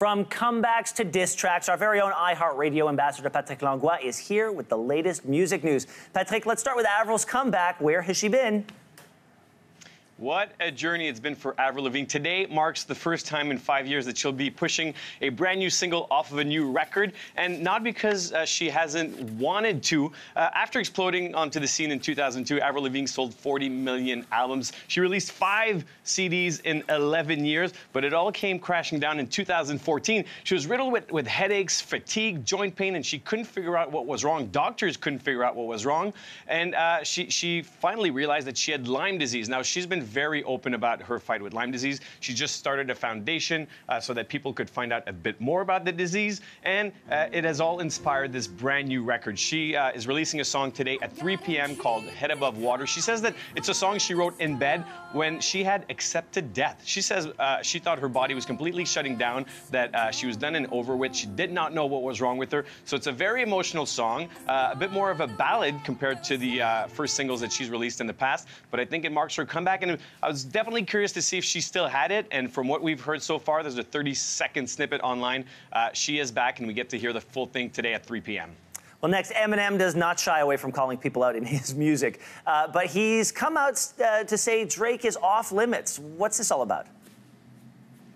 From comebacks to diss tracks, our very own iHeartRadio ambassador Patrick Langlois is here with the latest music news. Patrick, let's start with Avril's comeback. Where has she been? What a journey it's been for Avril Lavigne. Today marks the first time in 5 years that she'll be pushing a brand new single off of a new record, and not because she hasn't wanted to. After exploding onto the scene in 2002, Avril Lavigne sold 40 million albums. She released 5 CDs in 11 years, but it all came crashing down in 2014. She was riddled with headaches, fatigue, joint pain, and she couldn't figure out what was wrong. Doctors couldn't figure out what was wrong, and she finally realized that she had Lyme disease. Now, she's been very open about her fight with Lyme disease. She just started a foundation so that people could find out a bit more about the disease, and it has all inspired this brand new record. She is releasing a song today at 3 p.m. called Head Above Water. She says that it's a song she wrote in bed when she had accepted death. She says she thought her body was completely shutting down, that she was done and over with. She did not know what was wrong with her. So it's a very emotional song, a bit more of a ballad compared to the first singles that she's released in the past, but I think it marks her comeback, and I was definitely curious to see if she still had it, and from what we've heard so far, there's a 30-second snippet online. She is back, and we get to hear the full thing today at 3 p.m. Well, next, Eminem does not shy away from calling people out in his music, but he's come out to say Drake is off limits. What's this all about?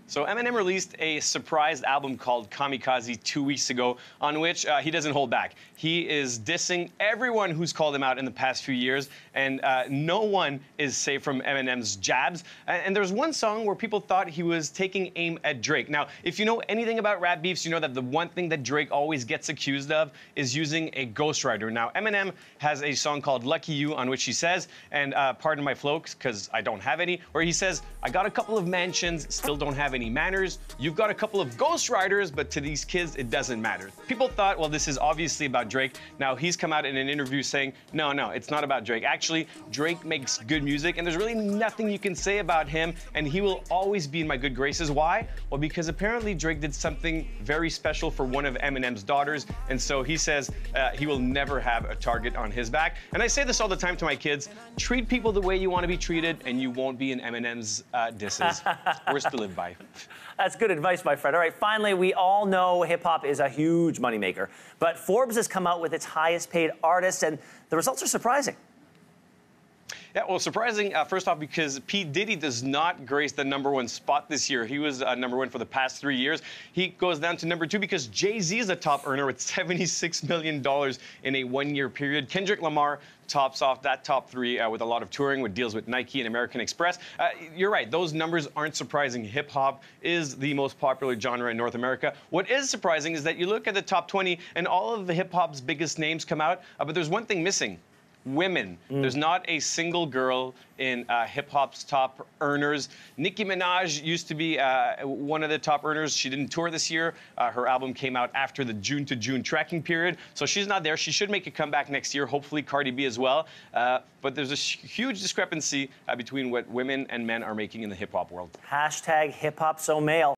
So Eminem released a surprise album called Kamikaze 2 weeks ago, on which he doesn't hold back. He is dissing everyone who's called him out in the past few years, and no one is safe from Eminem's jabs. And there's one song where people thought he was taking aim at Drake. Now, if you know anything about rap beefs, you know that the one thing that Drake always gets accused of is using a ghostwriter. Now, Eminem has a song called Lucky You, on which he says, and pardon my flow, because I don't have any, where he says, I got a couple of mansions, still don't have any manners. You've got a couple of ghostwriters, but to these kids, it doesn't matter. People thought, well, this is obviously about Drake. Now, he's come out in an interview saying, no, it's not about Drake. Actually, Drake makes good music, and there's really nothing you can say about him, and he will always be in my good graces. Why? Well, because apparently Drake did something very special for one of Eminem's daughters, and so he says he will never have a target on his back. And I say this all the time to my kids, treat people the way you want to be treated, and you won't be in Eminem's disses. Words to live by. That's good advice, my friend. All right, finally, we all know hip-hop is a huge moneymaker, but Forbes has come out with its highest-paid artists, and the results are surprising. Yeah, well, surprising, first off, because P. Diddy does not grace the #1 spot this year. He was #1 for the past 3 years. He goes down to #2 because Jay-Z is the top earner with $76 million in a one-year period. Kendrick Lamar tops off that top 3 with a lot of touring, with deals with Nike and American Express. You're right, those numbers aren't surprising. Hip-hop is the most popular genre in North America. What is surprising is that you look at the top 20 and all of the hip-hop's biggest names come out, but there's one thing missing. Women. There's not a single girl in hip-hop's top earners. Nicki Minaj used to be one of the top earners. She didn't tour this year. Her album came out after the June to June tracking period, so she's not there. She should make a comeback next year, hopefully Cardi B as well. But there's a huge discrepancy between what women and men are making in the hip-hop world. #hip-hop so male.